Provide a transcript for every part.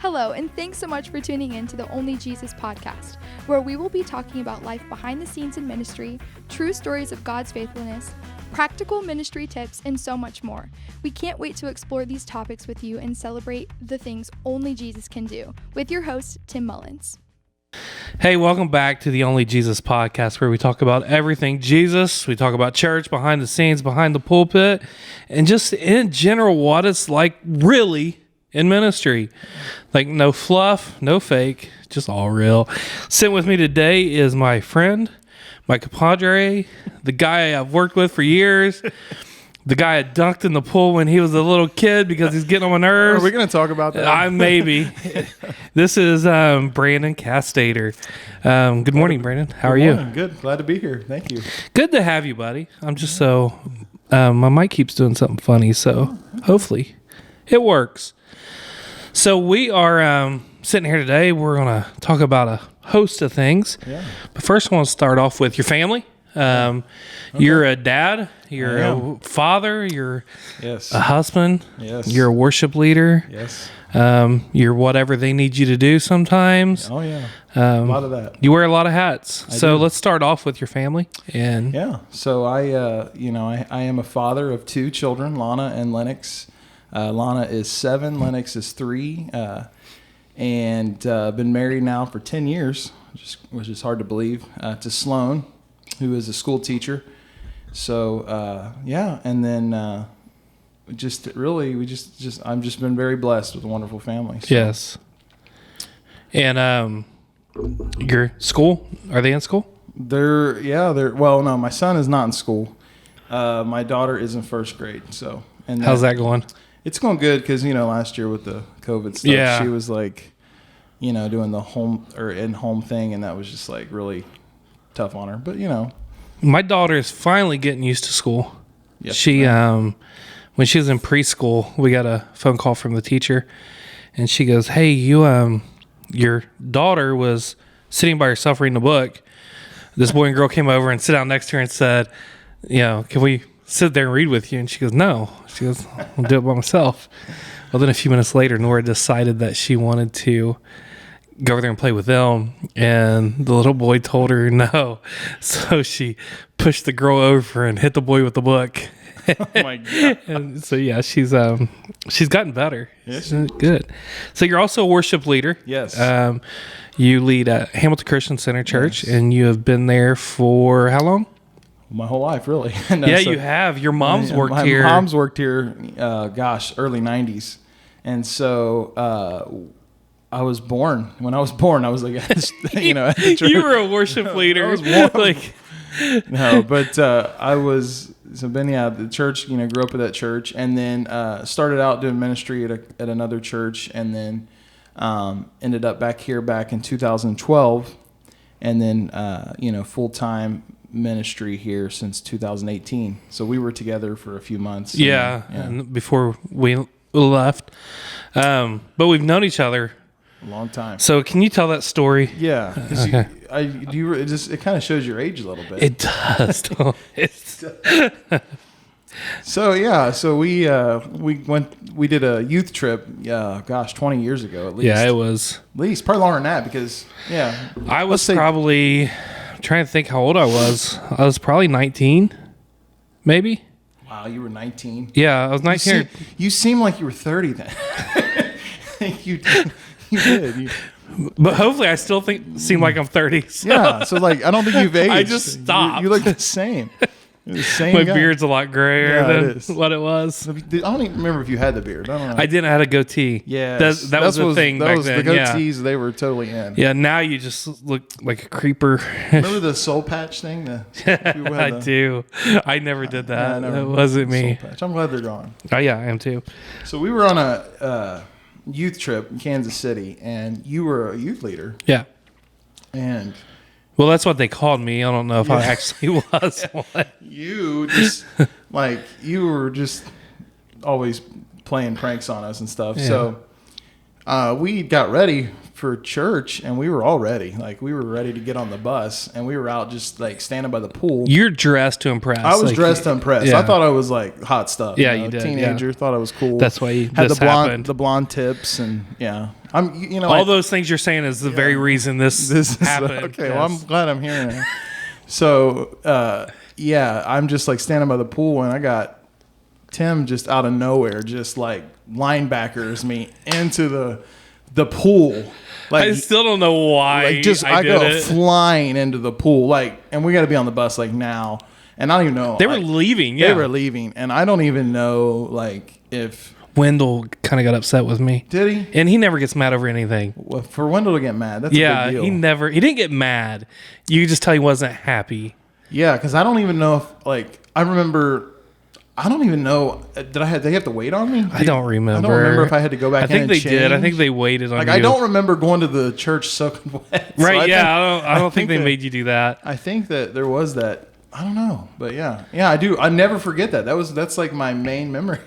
Hello, and thanks so much for tuning in to the Only Jesus podcast, where we will be talking about life behind the scenes in ministry, true stories of God's faithfulness, practical ministry tips, and so much more. We can't wait to explore these topics with you and celebrate the things only Jesus can do. With your host, Tim Mullins. Hey, welcome back to the Only Jesus podcast, where we talk about everything Jesus. We talk about church, behind the scenes, behind the pulpit, and just in general what it's like really in ministry. Like no fluff, no fake, just all real. Sitting with me today is my friend, my compadre, the guy I've worked with for years. The guy I dunked in the pool when he was a little kid because he's getting on my nerves. Are we going to talk about that? Maybe. This is Brandon Castator. Good morning, Brandon. How are you? Good. Glad to be here. Thank you. Good to have you, buddy. I'm just my mic keeps doing something funny, so hopefully it works. So we are sitting here today. We're going to talk about a host of things. Yeah. But first, I want to start off with your family. Okay. You're a dad, you're a father, you're a husband, you're a worship leader, you're whatever they need you to do sometimes. Oh yeah, a lot of that. You wear a lot of hats. So let's start off with your family. So I am a father of two children, Lana and Lennox. Lana is 7, Lennox is 3, and been married now for 10 years, which is hard to believe, to Sloan, who is a school teacher. So, and then I'm just been very blessed with a wonderful family. So. Yes. And your school, are they in school? Well, no, my son is not in school. My daughter is in first grade. So, and how's that going? It's going good because, last year with the COVID stuff, she was like, doing the home or in-home thing, and that was just like really tough on her. But, my daughter is finally getting used to school. Yep. She, when she was in preschool, we got a phone call from the teacher, and she goes, "Hey, your daughter was sitting by herself reading a book. This boy and girl came over and sat down next to her and said, can we sit there and read with you?" And she goes, "No." She goes, "I'll do it by myself." Well, then a few minutes later, Nora decided that she wanted to go over there and play with them, and the little boy told her no. So she pushed the girl over and hit the boy with the book. Oh my God. And so she's gotten better. Yes. Good. So you're also a worship leader. Yes. You lead at Hamilton Christian Center Church, and you have been there for how long? My whole life, really. You have. Your mom's worked here. My mom's worked here, early 90s. And so I was born. When I was born, I was like, at the church. You were a worship leader. I was born. No, but I was, the church, grew up at that church, and then started out doing ministry at another church, and then ended up back in 2012, and then, full-time ministry here since 2018. So we were together for a few months. And before we left. But we've known each other a long time. So can you tell that story? Yeah. Okay. It kind of shows your age a little bit. It does. So we did a youth trip, 20 years ago at least. Yeah, it was. At least, probably longer than that because, I was probably, I'm trying to think how old I was. I was probably 19, maybe. Wow, you were 19? Yeah, I was 19. You seem like you were 30 then. You did. But hopefully I still seem like I'm 30. So. Yeah, so I don't think you've aged. I just stopped. You look the same. You're the same My guy. beard's a lot grayer than what it was. I don't even remember if you had the beard. I don't know. I didn't have a goatee. Yeah, that was the thing back then. The goatees, they were totally in. Yeah, now you just look like a creeper. Remember the soul patch thing? I do. I never did that. That wasn't me. I'm glad they're gone. Oh, yeah, I am too. So we were on a youth trip in Kansas City, and you were a youth leader. Yeah. And... well, that's what they called me. I don't know if I actually was one. You were just always playing pranks on us and stuff. Yeah. So we got ready for church, and we were all ready. Like, we were ready to get on the bus, and we were out just like standing by the pool. You're dressed to impress. I was dressed to impress. Yeah. I thought I was like hot stuff. Yeah, you did. Teenager, thought I was cool. That's why had the blonde tips, and All those things you're saying is the very reason this happened. Okay, well, I'm glad I'm hearing it. So, I'm just like standing by the pool, and I got Tim just out of nowhere, just like linebackers me into the pool. Like, I still don't know why. Like, I go flying into the pool, like, and we got to be on the bus like now, and I don't even know they were leaving. They were leaving, and I don't even know like if Wendell kind of got upset with me. Did he? And he never gets mad over anything. Well, for Wendell to get mad, that's a big deal. He didn't get mad. You could just tell he wasn't happy. Yeah, because I don't even know if I don't even know. Did they have to wait on me? I don't remember. I don't remember if I had to go back. I think they did. I think they waited on you. I don't remember going to the church soaking wet. Right? I don't think they made you do that. I think that there was that. I don't know, but yeah, I do. I never forget that. That's like my main memory.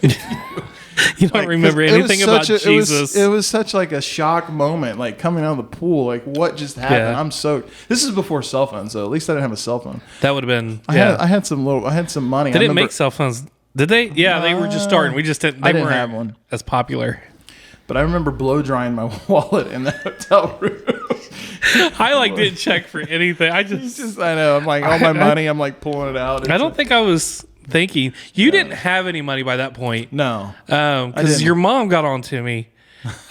You don't remember anything about Jesus. It was such like a shock moment, like coming out of the pool, like what just happened. Yeah. I'm soaked. This is before cell phones, so at least I didn't have a cell phone. That would have been. I had some money. They didn't make cell phones, did they? Yeah, they were just starting. We just didn't. They didn't have one as popular. But I remember blow drying my wallet in the hotel room. I didn't check for anything. I know. I'm like all my money. I'm like pulling it out. I don't think I was thinking you didn't have any money by that point. No, because your mom got on to me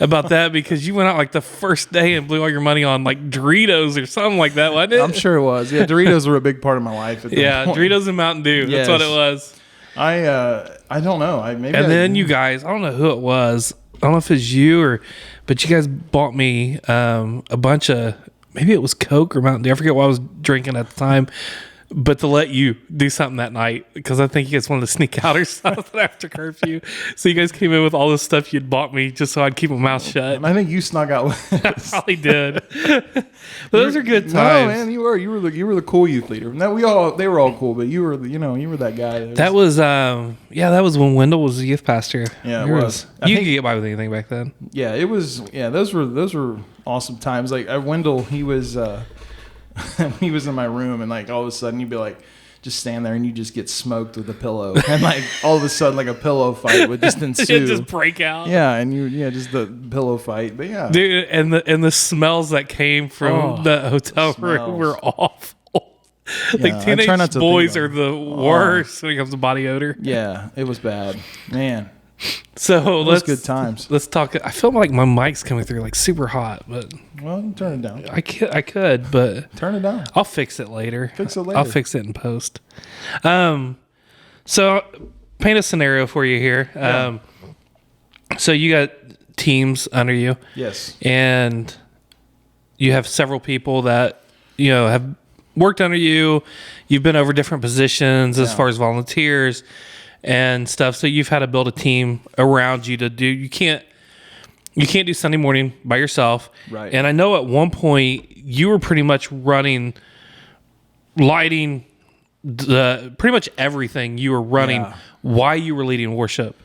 about that because you went out like the first day and blew all your money on like Doritos or something like that, wasn't it? I'm sure it was. Yeah, Doritos were a big part of my life. At that point. Doritos and Mountain Dew. Yes. That's what it was. I don't know. Then you guys, I don't know who it was. I don't know if it's you but you guys bought me a bunch of, maybe it was Coke or Mountain Dew. I forget what I was drinking at the time. But to let you do something that night, because I think you guys wanted to sneak out or something after curfew. So you guys came in with all this stuff you'd bought me just so I'd keep my mouth shut. And I think you snuck out with I probably did. But those are good times. No, man, you were the cool youth leader. No, they were all cool, but you were that guy. That was when Wendell was the youth pastor. Yeah, it was. You could get by with anything back then. Yeah, it was. Yeah, those were awesome times. Like Wendell, he was in my room, and like all of a sudden you'd be like just stand there and you just get smoked with a pillow, and like all of a sudden like a pillow fight would just ensue. It'd just break out. Yeah, and just the pillow fight. But yeah, dude, and the smells that came from the hotel room were awful. Like teenage boys are the worst when it comes to body odor. Yeah, it was bad, man. So let's good times. Let's talk. I feel like my mic's coming through like super hot, but well, you turn it down. I could, but turn it down. I'll fix it later. I'll fix it in post. So paint a scenario for you here. Yeah. So you got teams under you. Yes. And you have several people that have worked under you. You've been over different positions as far as volunteers and stuff. So you've had to build a team around you to do. You can't do Sunday morning by yourself. Right. And I know at one point you were pretty much lighting pretty much everything you were running while you were leading worship.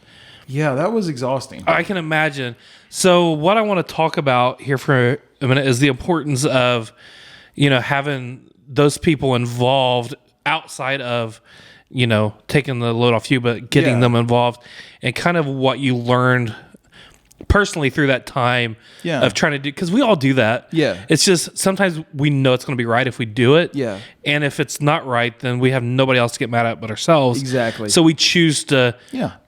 Yeah, that was exhausting. I can imagine. So what I want to talk about here for a minute is the importance of, having those people involved outside of, taking the load off you, but getting them involved, and kind of what you learned personally through that time of trying to do, because we all do that. Yeah. It's just sometimes we know it's going to be right if we do it. Yeah. And if it's not right, then we have nobody else to get mad at but ourselves. Exactly. So we choose to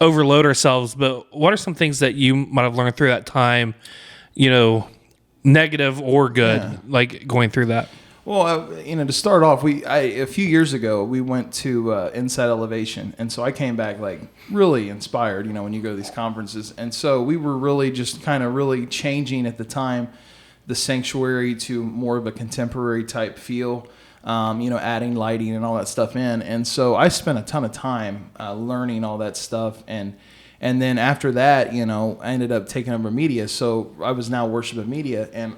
overload ourselves. But what are some things that you might have learned through that time, negative or good, like going through that? Well, to start off, a few years ago, we went to Inside Elevation. And so I came back like really inspired, when you go to these conferences. And so we were really just kind of really changing at the time the sanctuary to more of a contemporary type feel, adding lighting and all that stuff in. And so I spent a ton of time learning all that stuff. And then after that, I ended up taking over media. So I was now worship media. And,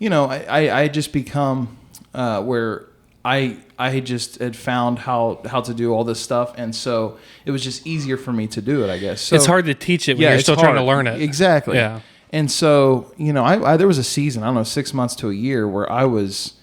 I just become where I just had found how to do all this stuff, and so it was just easier for me to do it, I guess. So, it's hard to teach it when you're still trying to learn it. Exactly. Yeah. And so, I there was a season, I don't know, 6 months to a year where I was.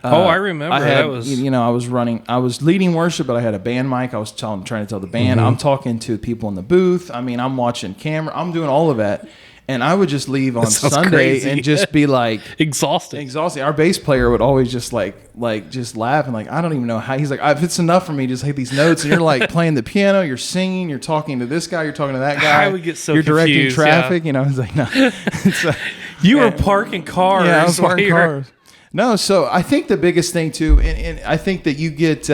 I remember. I was leading worship, but I had a band mic. I was trying to tell the band. I'm talking to people in the booth. I mean, I'm watching camera. I'm doing all of that. And I would just leave on Sunday crazy. and just be like exhausted. Our bass player would always just just laugh and like, I don't even know how. He's like, if it's enough for me, just hit these notes. And you're like playing the piano, you're singing, you're talking to this guy, you're talking to that guy. I would get so You're directing confused, traffic. You know, it's like, no. You were parking cars. Yeah, I was while parking you were- cars. No, so I think the biggest thing too, and I think that you get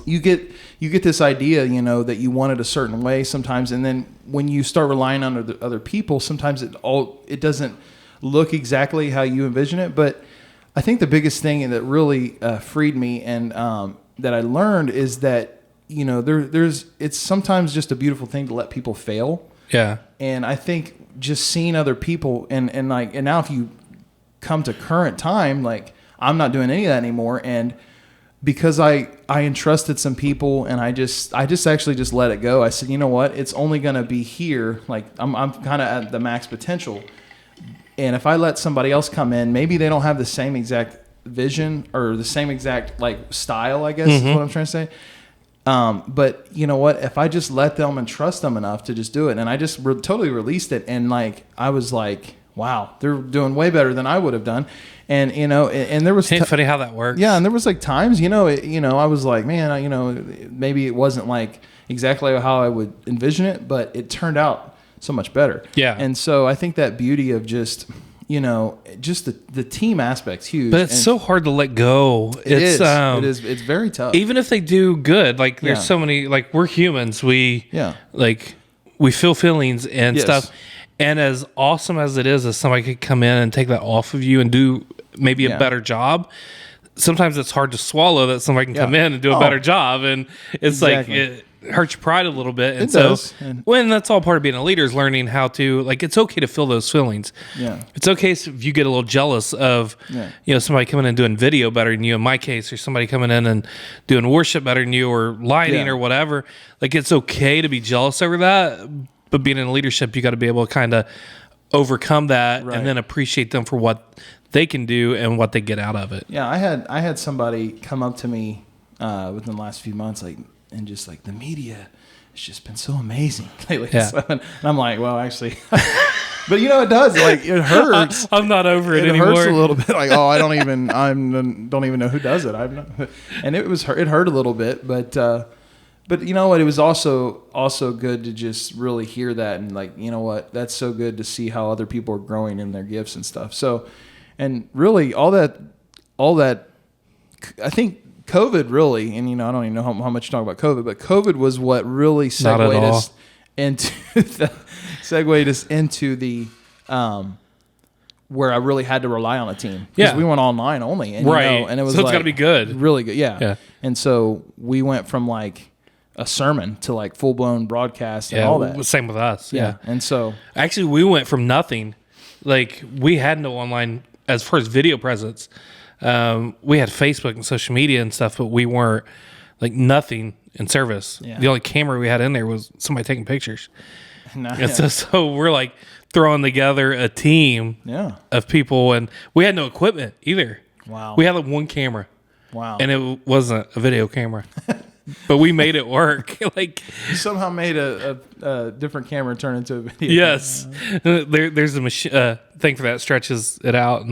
you get this idea, you know, that you want it a certain way sometimes, and then when you start relying on other people, sometimes it doesn't look exactly how you envision it. But I think the biggest thing that really freed me and that I learned is that, you know, it's sometimes just a beautiful thing to let people fail. Yeah. And I think just seeing other people and now if you come to current time, like I'm not doing any of that anymore, and because I entrusted some people and I just actually just let it go. I said, you know what, it's only gonna be here. Like I'm kind of at the max potential, and if I let somebody else come in, maybe they don't have the same exact vision or the same exact like style, I guess is what I'm trying to say. But you know what, if I just let them and trust them enough to just do it, and I just totally released it, and like I was like, wow, they're doing way better than I would have done. And, you know, and there was... It's funny how that works. Yeah, and there was like times, I was like, man, maybe it wasn't like exactly how I would envision it, but it turned out so much better. Yeah. And so I think that beauty of just, just the team aspect's huge. But it's so hard to let go. It is. It's very tough. Even if they do good, like there's so many, like we're humans. We feel feelings and stuff. And as awesome as it is, as somebody could come in and take that off of you and do maybe a better job, sometimes it's hard to swallow that somebody can come in and do a better job. And it's like, it hurts your pride a little bit. And it does. When that's all part of being a leader is learning how to, like, it's okay to feel those feelings. Yeah. It's okay if you get a little jealous of, somebody coming in and doing video better than you, in my case, or somebody coming in and doing worship better than you, or lighting or whatever. Like, it's okay to be jealous over that. But being in leadership, you got to be able to kind of overcome that and then appreciate them for what they can do and what they get out of it. Yeah, I had somebody come up to me within the last few months, like, and just like, the media has just been so amazing lately. Yeah. So, and I'm like, well, actually, but it does. Like, it hurts. I'm not over it anymore. It hurts a little bit. Like, I don't even know who does it. And it hurt a little bit, but you know what? It was also good to just really hear that, and like, you know what? That's so good to see how other people are growing in their gifts and stuff. So, and really all that, I think COVID really, and I don't even know how much you talk about COVID, but COVID was what really segued us into the where I really had to rely on a team. Because we went online only, and and it was so it's got to be good, really good, yeah. And so we went from like a sermon to like full blown broadcast and all that. Same with us. Yeah. And so actually we went from nothing. Like, we had no online as far as video presence. We had Facebook and social media and stuff, but we weren't like nothing in service. Yeah. The only camera we had in there was somebody taking pictures. So we're like throwing together a team of people, and we had no equipment either. Wow. We had like one camera. Wow. And it wasn't a video camera. But we made it work. Like, you somehow made a different camera turn into a video. Yes, there's a machine thing for that stretches it out,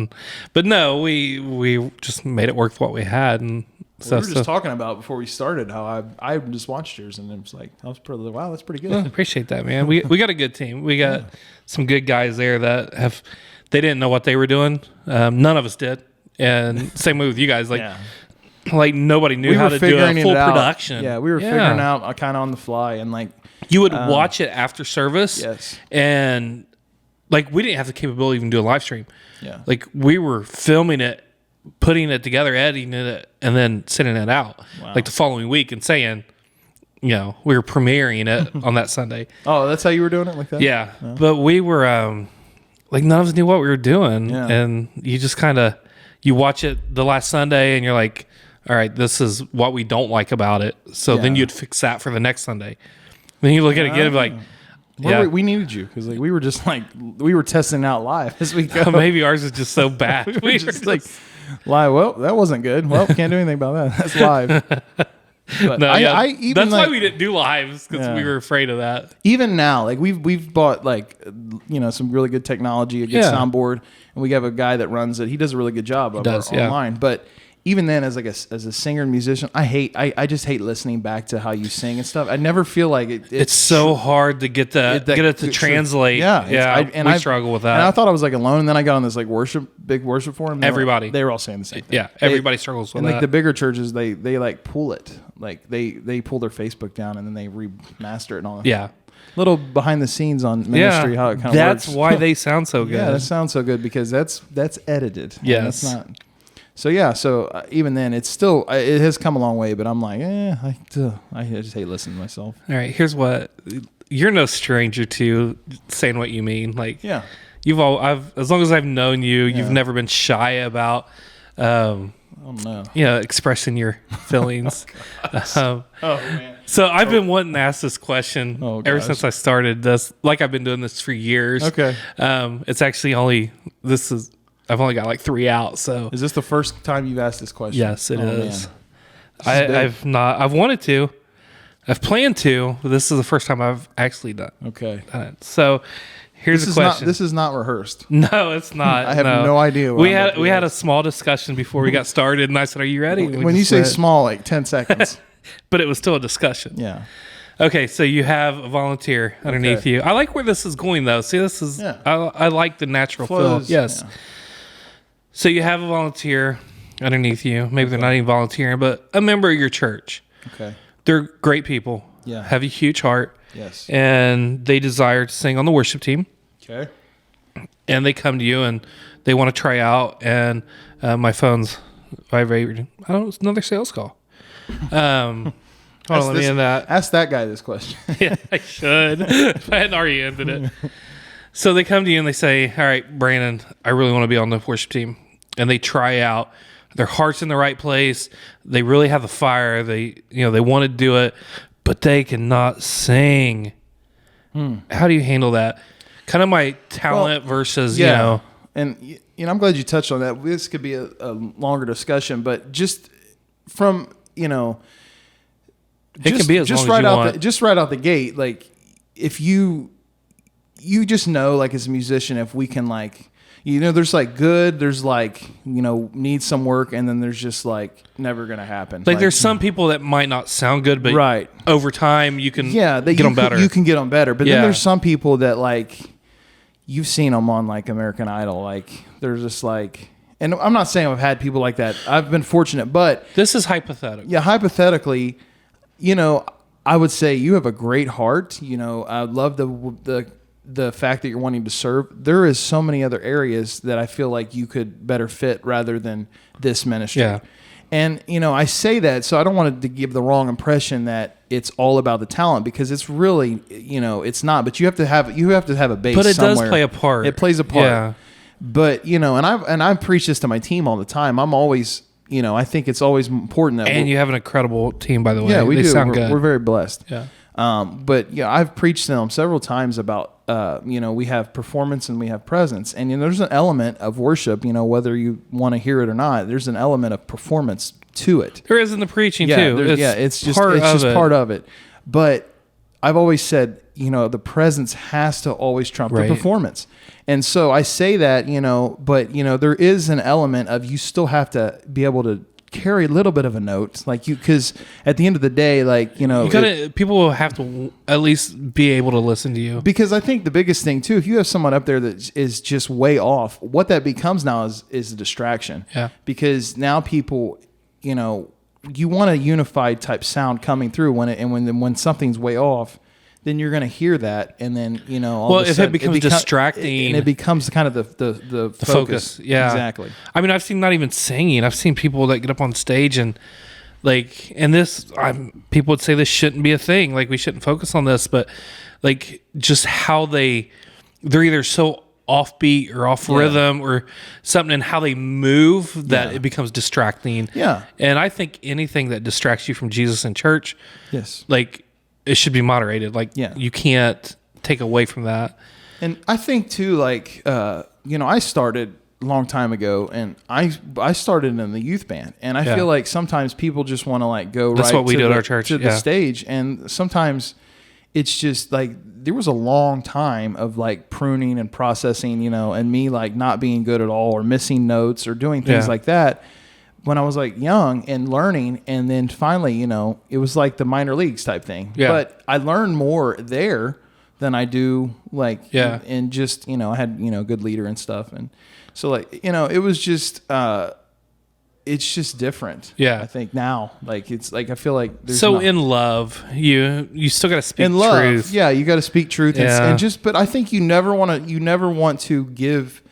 but no, we just made it work with what we had, and we were just talking about before we started how I just watched yours, and it was like, I was pretty, wow, that's pretty good. Well, appreciate that, man. We got a good team. We got some good guys there that they didn't know what they were doing. None of us did, and same way with you guys. Like nobody knew how to do a full production. Yeah, we were figuring out kind of on the fly, and like you would watch it after service. Yes, and like we didn't have the capability of even doing a live stream. Yeah, like we were filming it, putting it together, editing it, and then sending it out like the following week and saying, we were premiering it on that Sunday. Oh, that's how you were doing it, like that? Yeah, but we were like none of us knew what we were doing, and you just kind of you watch it the last Sunday, and you're like, all right, this is what we don't like about it. So then you'd fix that for the next Sunday. Then you look at it again and be like, we needed you, because like we were just like, we were testing out live as we go. Maybe ours is just so bad. we were just like, live, well, that wasn't good. Well, can't do anything about that. That's live. But even that's why we didn't do lives, because we were afraid of that. Even now, like we've bought like some really good technology, a good soundboard, and we have a guy that runs it. He does a really good job of our online. But even then, as a singer and musician, I just hate listening back to how you sing and stuff. I never feel like it's so hard to get it to translate. We struggle with that. And I thought I was like alone, and then I got on this like big worship forum. They were all saying the same thing. Yeah, everybody struggles with that. And like the bigger churches, they like pull it, like they pull their Facebook down and then they remaster it and all. Yeah. Little behind the scenes on ministry, how it kind of works. That's why they sound so good. Yeah, that sounds so good because that's edited. Yes. That's not. So even then, it's still it has come a long way. But I'm like, I just hate listening to myself. All right, here's what you're no stranger to saying what you mean. Like, as long as I've known you, you've never been shy about, expressing your feelings. Man. So I've been wanting to ask this question ever since I started this. Like I've been doing this for years. Okay. It's actually I've only got like 3 out. So is this the first time you've asked this question? Yes, it is. I've wanted to. I've planned to, but this is the first time I've actually done it. So here's the question. This is not rehearsed. No, it's not. I have no idea. We had a small discussion before we got started, and I said, "Are you ready?" When you say small, like 10 seconds. But it was still a discussion. Yeah. Okay, so you have a volunteer underneath you. I like where this is going, though. See, this is I like the natural flow. Yes. Yeah. So you have a volunteer underneath you. Maybe they're not even volunteering, but a member of your church. Okay. They're great people. Yeah. Have a huge heart. Yes. And they desire to sing on the worship team. Okay. And they come to you and they want to try out. And my phone's vibrating. I don't know. It's another sales call. Hold on, let me end that. Ask that guy this question. Yeah, I should. If I hadn't already ended it. So they come to you and they say, "All right, Brandon, I really want to be on the worship team." And they try out. Their heart's in the right place. They really have the fire. They want to do it, but they cannot sing. How do you handle that? Kind of my talent versus, And I'm glad you touched on that. This could be a longer discussion, but just from, it can be as long as you want. Just right out the gate, like if you just know, like as a musician, if we can like, there's like good, there's like, need some work, and then there's just like never going to happen. Like there's some people that might not sound good, but over time you can get them better. You can get them better. But then there's some people that like, you've seen them on like American Idol. Like they're just like, and I'm not saying I've had people like that. I've been fortunate, but. This is hypothetical. Yeah, hypothetically, I would say you have a great heart. I love the fact that you're wanting to serve. There is so many other areas that I feel like you could better fit rather than this ministry. Yeah. And, I say that, so I don't want to give the wrong impression that it's all about the talent, because it's really, it's not, but you have to have a base somewhere. But it does play a part. It plays a part. Yeah. But, and I preach this to my team all the time. I'm always, I think it's always important that. And you have an incredible team, by the way. Yeah, we do. Sound good. We're very blessed. Yeah. But I've preached to them several times about, we have performance and we have presence, and there's an element of worship, whether you want to hear it or not, there's an element of performance to it. There is in the preaching too. It's just part of it. But I've always said, the presence has to always trump the performance. And so I say that, but there is an element of, you still have to be able to carry a little bit of a note, because at the end of the day, people will have to at least be able to listen to you. Because I think the biggest thing too, if you have someone up there that is just way off, what that becomes now is a distraction. Yeah. Because now people, you want a unified type sound coming through when something's way off. Then you're going to hear that, and then if it becomes distracting, and it becomes kind of the focus. Yeah, exactly. I mean, I've seen not even singing. I've seen people that get up on stage and people would say this shouldn't be a thing. Like we shouldn't focus on this, but like just how they're either so offbeat or off rhythm or something, and how they move that it becomes distracting. Yeah, and I think anything that distracts you from Jesus in church, it should be moderated. You can't take away from that. And I think too, I started a long time ago, and I started in the youth band, and I feel like sometimes people just want to like go That's right what we to do the, at our church. to the stage, and sometimes it's just like there was a long time of like pruning and processing, and me like not being good at all or missing notes or doing things like that when I was like young and learning, and then finally, it was like the minor leagues type thing. Yeah. But I learned more there than I do like and just I had good leader and stuff, and so like it was just it's just different. Yeah, I think now like it's like I feel like there's in love you still got to speak in love, truth. Yeah, you got to speak truth, and just but I think you never want to give.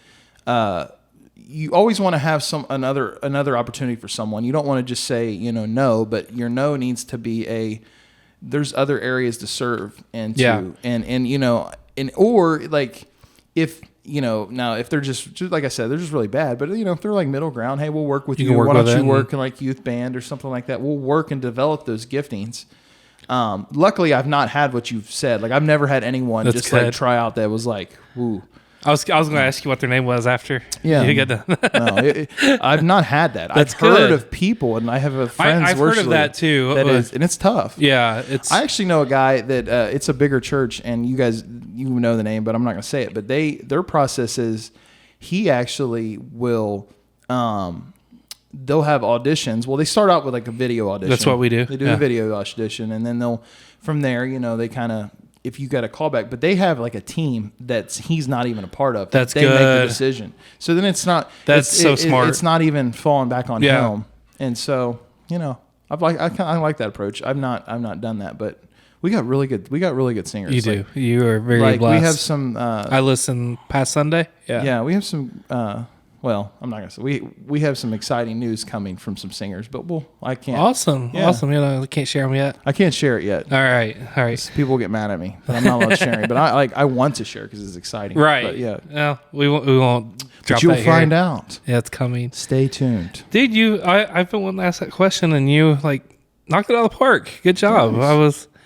You always want to have another opportunity for someone. You don't want to just say no, but your no needs to be there's other areas to serve and or like if now if they're just like I said, they're just really bad, but if they're like middle ground, hey, we'll work with you. Why don't you work in like youth band or something like that? We'll work and develop those giftings. Luckily I've not had what you've said. Like I've never had anyone just like try out that was like, ooh. I was going to ask you what their name was after. Yeah, you get no, I've not had that. I've heard of people, and I have a friend. I've heard of that too. And it's tough. Yeah, I actually know a guy that it's a bigger church, and you know the name, but I'm not going to say it. But their process is, he actually will. They'll have auditions. Well, they start out with like a video audition. That's what we do. They do a video audition, and then they'll from there, they kind of. If you got a callback, but they have like a team he's not even a part of. That's they good. Make the decision. So then it's not. That's so smart. It's not even falling back on him. And so I like that approach. I've not done that, but we got really good singers. You do. You are very blessed. We have some. I listened past Sunday. Yeah. Yeah, we have some. Well, I'm not gonna say we have some exciting news coming from some singers, but I can't. Awesome. I can't share them yet. I can't share it yet. All right. People get mad at me that I'm not allowed to share it, but I want to share because it's exciting. Right. But yeah. Well, we won't. Drop but you'll that find here. out. Yeah, it's coming. Stay tuned, dude. I've been wanting to ask that question, and you like knocked it out of the park. Good job.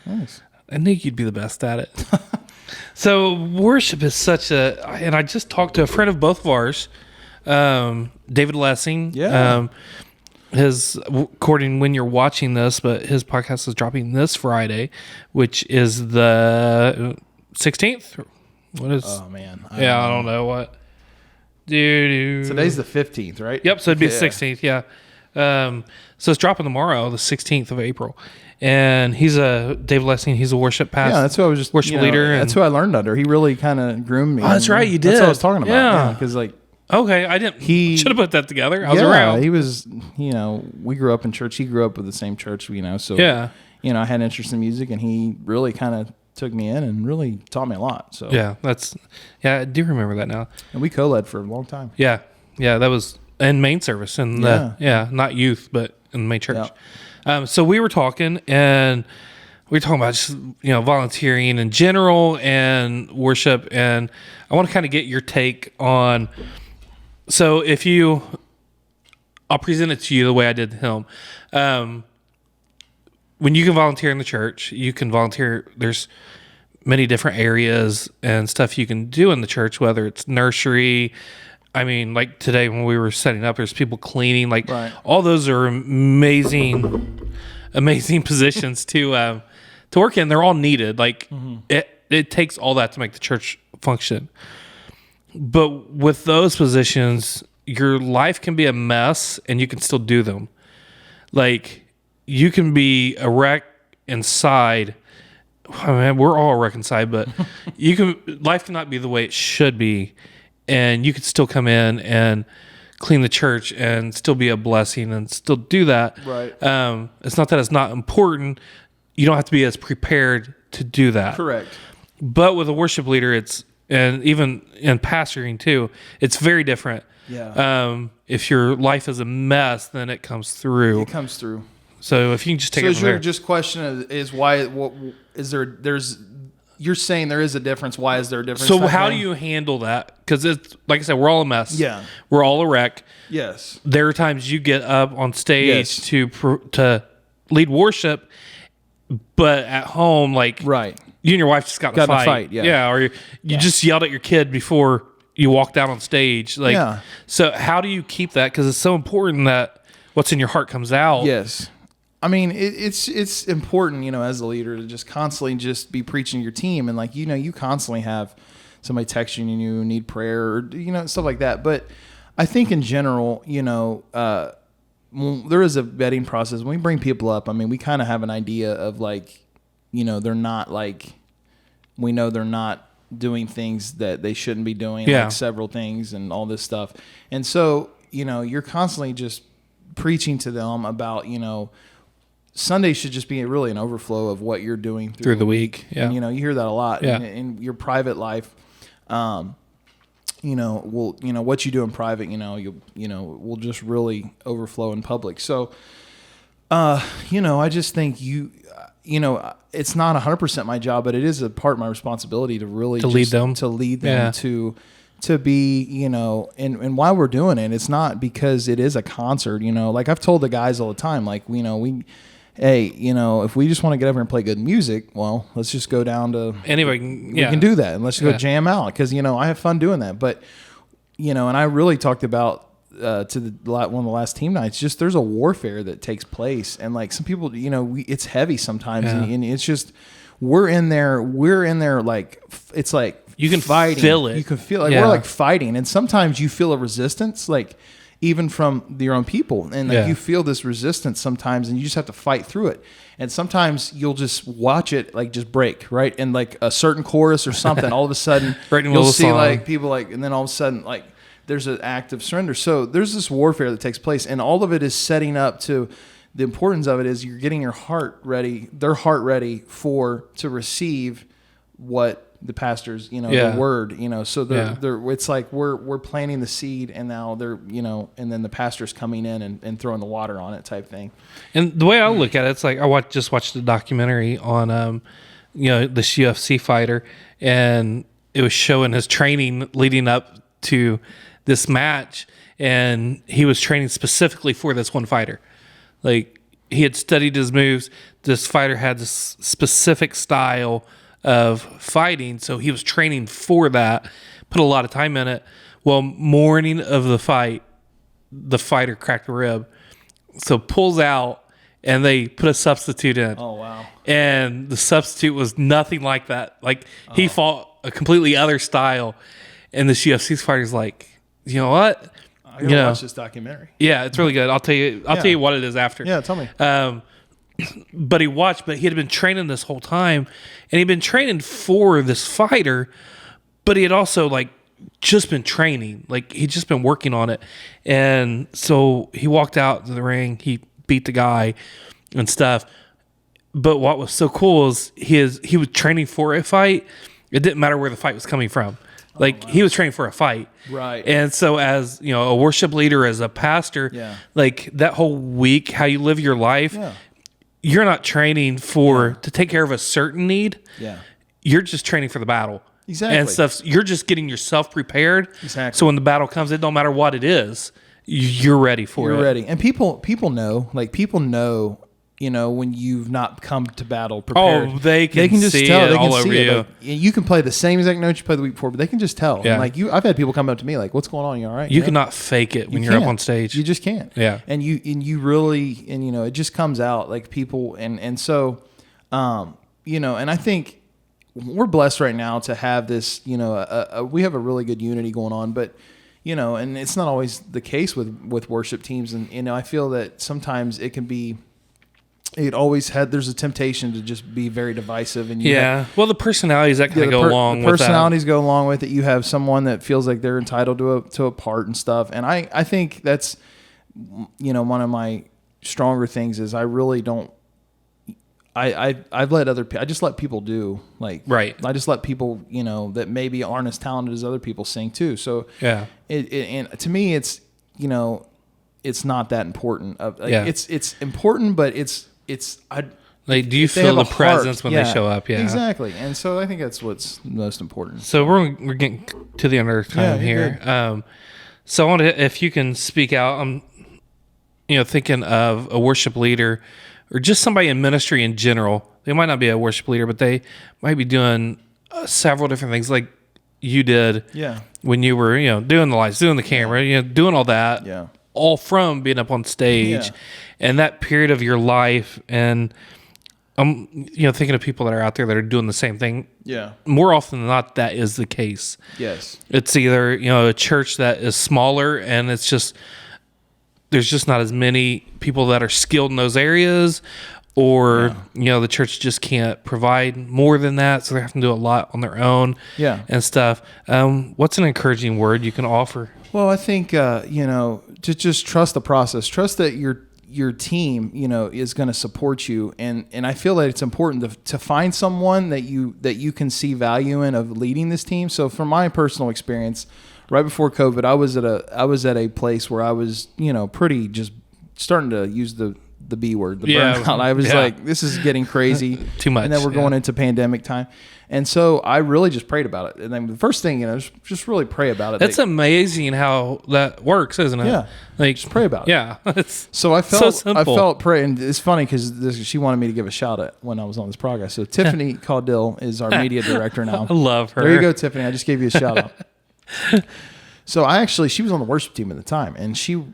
Nice. I knew you'd be the best at it. So worship is and I just talked to a friend of both of ours. David Lessing, according when you're watching this, but his podcast is dropping this Friday, which is the 16th. What is? Oh man, I don't know what. Today's the 15th, right? Yep, so it'd be the 16th. Yeah. So it's dropping tomorrow, the 16th of April. And Dave Lessing, he's a worship pastor. Yeah, that's who I was just worship leader. That's who I learned under. He really kind of groomed me. Oh, that's right, you did. That's what I was talking about. Yeah, because like. Okay, I didn't. He should have put that together. I was around. around. He was, we grew up in church. He grew up with the same church, so yeah. I had an interest in music, and he really kind of took me in and really taught me a lot. So yeah, I do remember that now. And we co-led for a long time. Yeah, that was in main service and not youth, but in the main church. Yeah. So we were talking, and we were talking about just volunteering in general and worship, and I want to kind of get your take on. So I'll present it to you the way I did him. When you can volunteer in the church, you can volunteer. There's many different areas and stuff you can do in the church, whether it's nursery. I mean, like today when we were setting up, there's people cleaning. Like all those are amazing positions to work in. They're all needed. Like it takes all that to make the church function. But with those positions, your life can be a mess and you can still do them. Like you can be a wreck inside. I mean, we're all a wreck inside, but life cannot be the way it should be. And you could still come in and clean the church and still be a blessing and still do that. Right. It's not that it's not important. You don't have to be as prepared to do that. Correct. But with a worship leader, and even in pastoring too, it's very different. Yeah. If your life is a mess, then it comes through. It comes through. So if you can just take it from there. So your question is why? What is there? You're saying there is a difference. Why is there a difference? So how do you handle that? Because it's like I said, we're all a mess. Yeah. We're all a wreck. Yes. There are times you get up on stage to lead worship, but at home, like right. You and your wife just got in a fight. Yeah. Or you just yelled at your kid before you walked out on stage. Like, Yeah. So how do you keep that? Because it's so important that what's in your heart comes out. Yes. I mean, it's important, as a leader to just constantly just be preaching to your team. And like, you constantly have somebody texting you, need prayer, or, stuff like that. But I think in general, there is a vetting process. When we bring people up, I mean, we kind of have an idea of like, they're not like, we know they're not doing things that they shouldn't be doing, like several things and all this stuff. And so, you're constantly just preaching to them about, Sunday should just be really an overflow of what you're doing through the week. Yeah. And, you hear that a lot in your private life. What you do in private, will just really overflow in public. So, I just think it's not 100% my job, but it is a part of my responsibility to really lead them to be, and why we're doing it. It's not because it is a concert, like I've told the guys all the time, like, if we just want to get over and play good music, well, let's just go down to anyway. We can do that, and let's go jam out because I have fun doing that. But and I really talked about to one of the last team nights. Just there's a warfare that takes place, and like some people, it's heavy sometimes, and it's just we're in there like it's like you can fighting. Feel it. You can feel like we're like fighting, and sometimes you feel a resistance, like even from your own people, and like you feel this resistance sometimes, and you just have to fight through it. And sometimes you'll just watch it like just break, right? And like a certain chorus or something, all of a sudden you'll see song. Like people like, and then all of a sudden like there's an act of surrender. So there's this warfare that takes place, and all of it is setting up to. The importance of it is you're getting your heart ready, their heart ready to receive what the pastors, the word, so they're it's like we're planting the seed, and now they're, and then the pastor's coming in and throwing the water on it type thing. And the way I look at it, it's like just watched a documentary on, this UFC fighter, and it was showing his training leading up to this match, and he was training specifically for this one fighter. Like, he had studied his moves. This fighter had this specific style of fighting, so he was training for that, put a lot of time in it. Well, morning of the fight, the fighter cracked a rib, so pulls out, and they put a substitute in. Oh, wow. And the substitute was nothing like that. Like, he fought a completely other style, and this UFC fighter's like, you know what? I gotta watch this documentary. Yeah, it's really good. I'll tell you what it is after. Yeah, tell me. But he had been training this whole time, and he'd been training for this fighter, but he had also like just been training. Like, he'd just been working on it. And so he walked out to the ring, he beat the guy and stuff. But what was so cool is he was training for a fight. It didn't matter where the fight was coming from. Like, he was training for a fight. Right. And so as, a worship leader, as a pastor, like that whole week, how you live your life, you're not training to take care of a certain need. Yeah. You're just training for the battle. Exactly. And stuff. You're just getting yourself prepared. Exactly. So when the battle comes, it don't matter what it is, you're ready for it. You're ready. And people know, when you've not come to battle prepared. Oh, they can just see tell. It. They all can over see you. it. Like, you can play the same exact notes you played the week before, but they can just tell. Yeah. And like I've had people come up to me like, "What's going on? You all right?" You cannot fake it when you're up on stage. You just can't. Yeah. And you really it just comes out like people and so and I think we're blessed right now to have this. We have a really good unity going on, but. And it's not always the case with worship teams, and I feel that sometimes it can be. There's a temptation to just be very divisive, and well, the personalities that kind of go along with that. Personalities go along with it. You have someone that feels like they're entitled to a part and stuff, and I think that's one of my stronger things is I really don't. I've let I just let people do right. I just let people that maybe aren't as talented as other people sing too. So and to me it's it's not that important. It's important, but it's do you feel the presence when they show up? Yeah, exactly. And so I think that's what's most important. So we're getting to the end of our time here. So I want to, if you can speak out, I'm thinking of a worship leader or just somebody in ministry in general. They might not be a worship leader, but they might be doing several different things. Like you did when you were, doing the lights, doing the camera, doing all that, all from being up on stage and that period of your life. And I'm, thinking of people that are out there that are doing the same thing. Yeah. More often than not, that is the case. Yes. It's either, a church that is smaller and it's just, there's just not as many people that are skilled in those areas, or, the church just can't provide more than that. So they're having to do a lot on their own and stuff. What's an encouraging word you can offer? Well, I think, to just trust the process. Trust that your team, is going to support you. And I feel that it's important to find someone that you can see value in of leading this team. So from my personal experience, right before COVID, I was at a place where I was, pretty just starting to use the B word, the burnout. I was like, this is getting crazy. Too much. And then we're going into pandemic time. And so I really just prayed about it. And then the first thing, just really pray about it. That's amazing how that works, isn't it? Yeah. Like, just pray about it. Yeah. So I felt pray. And it's funny because she wanted me to give a shout out when I was on this podcast. So Tiffany Caudill is our media director now. I love her. There you go, Tiffany. I just gave you a shout out. So she was on the worship team at the time, and she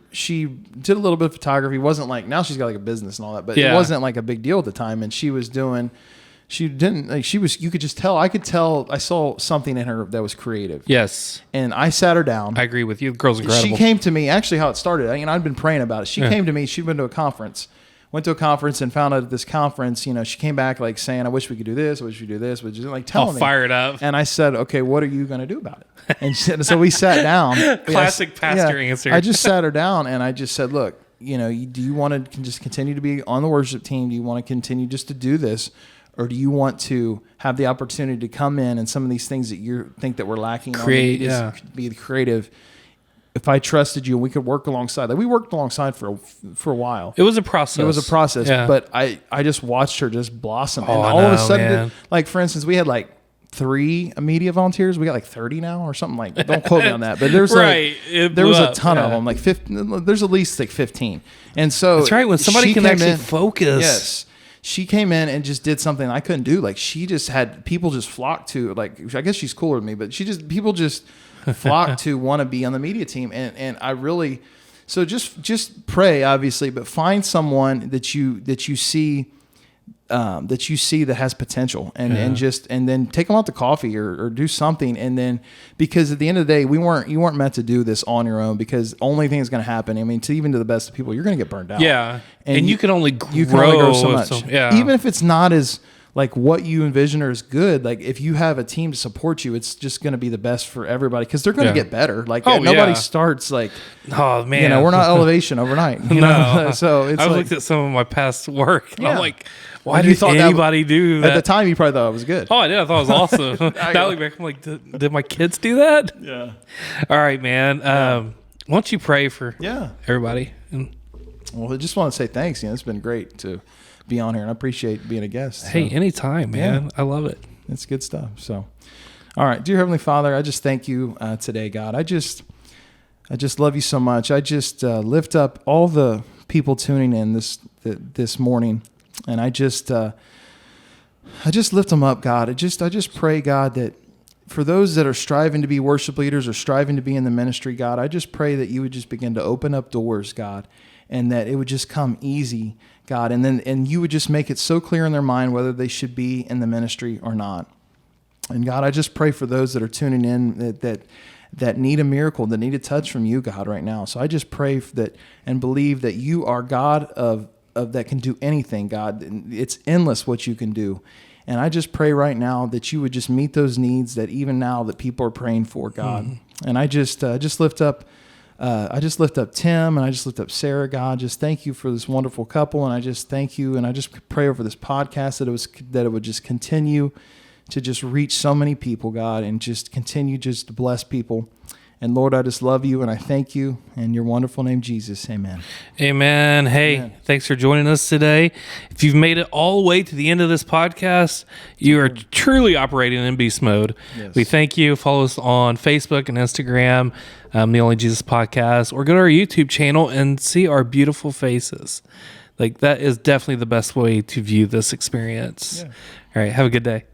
did a little bit of photography. It wasn't like, now she's got like a business and all that, but it wasn't like a big deal at the time. And you could just tell, I saw something in her that was creative. Yes. And I sat her down. I agree with you. The girl's incredible. She came to me, actually how it started, I'd been praying about it. She came to me, she'd been to a conference. Went to a conference and found out at this conference, she came back like saying, I wish we could do this. I wish we could do this. But just like telling me. Fired up. And I said, okay, what are you going to do about it? And so we sat down. Classic pastor answer. I just sat her down and I just said, look, do you want to just continue to be on the worship team? Do you want to continue just to do this? Or do you want to have the opportunity to come in and some of these things that you think that we're lacking be creative? If I trusted you and we could work alongside, we worked alongside for a while. It was a process. But I just watched her just blossom. And all of a sudden, for instance, we had like 3 media volunteers. We got like 30 now or something like, don't quote me on that, but there's there was a ton of them, like 15, there's at least like 15. And so that's right. When somebody can actually focus. Yes. She came in and just did something I couldn't do. Like she just had people just flock to, I guess she's cooler than me, but people just flock to want to be on the media team. And I really, so just pray, obviously, but find someone that you see that has potential and then take them out to coffee or do something. And then, because at the end of the day, you weren't meant to do this on your own, because the only thing that's going to happen, even to the best of people, you're going to get burned out. Yeah. And you can only grow so much. Even if it's not as like what you envision or is good, like if you have a team to support you, it's just going to be the best for everybody, because they're going to get better. Like nobody starts like, oh man, we're not elevation overnight. No. So it's I've looked at some of my past work and I'm like, why did anybody do that? At the time, you probably thought it was good. Oh, I did. I thought it was awesome. Now look back, I'm like, did my kids do that? Yeah. All right, man. Why don't you pray for everybody? Well, I just want to say thanks. It's been great to be on here, and I appreciate being a guest. Hey, anytime, man. Yeah. I love it. It's good stuff. So, all right, dear Heavenly Father, I just thank you today, God. I just love you so much. I just lift up all the people tuning in this morning, and I just lift them up, God. I just pray, God, that for those that are striving to be worship leaders or striving to be in the ministry, God, I just pray that you would just begin to open up doors, God, and that it would just come easy, God, and you would just make it so clear in their mind whether they should be in the ministry or not. And God, I just pray for those that are tuning in that need a miracle, that need a touch from you, God, right now. So I just pray that and believe that you are God of that can do anything, God. It's endless what you can do. And I just pray right now that you would just meet those needs that even now that people are praying for, God. Mm-hmm. And I just lift up Tim, and I just lift up Sarah, God. Just thank you for this wonderful couple, and I just thank you, and I just pray over this podcast that it would just continue to just reach so many people, God, and just continue just to bless people. And Lord, I just love you, and I thank you in your wonderful name, Jesus. Amen. Amen. Hey, Thanks for joining us today. If you've made it all the way to the end of this podcast, you are truly operating in beast mode. Yes. We thank you. Follow us on Facebook and Instagram, The Only Jesus Podcast, or go to our YouTube channel and see our beautiful faces. Like, that is definitely the best way to view this experience. Yeah. All right. Have a good day.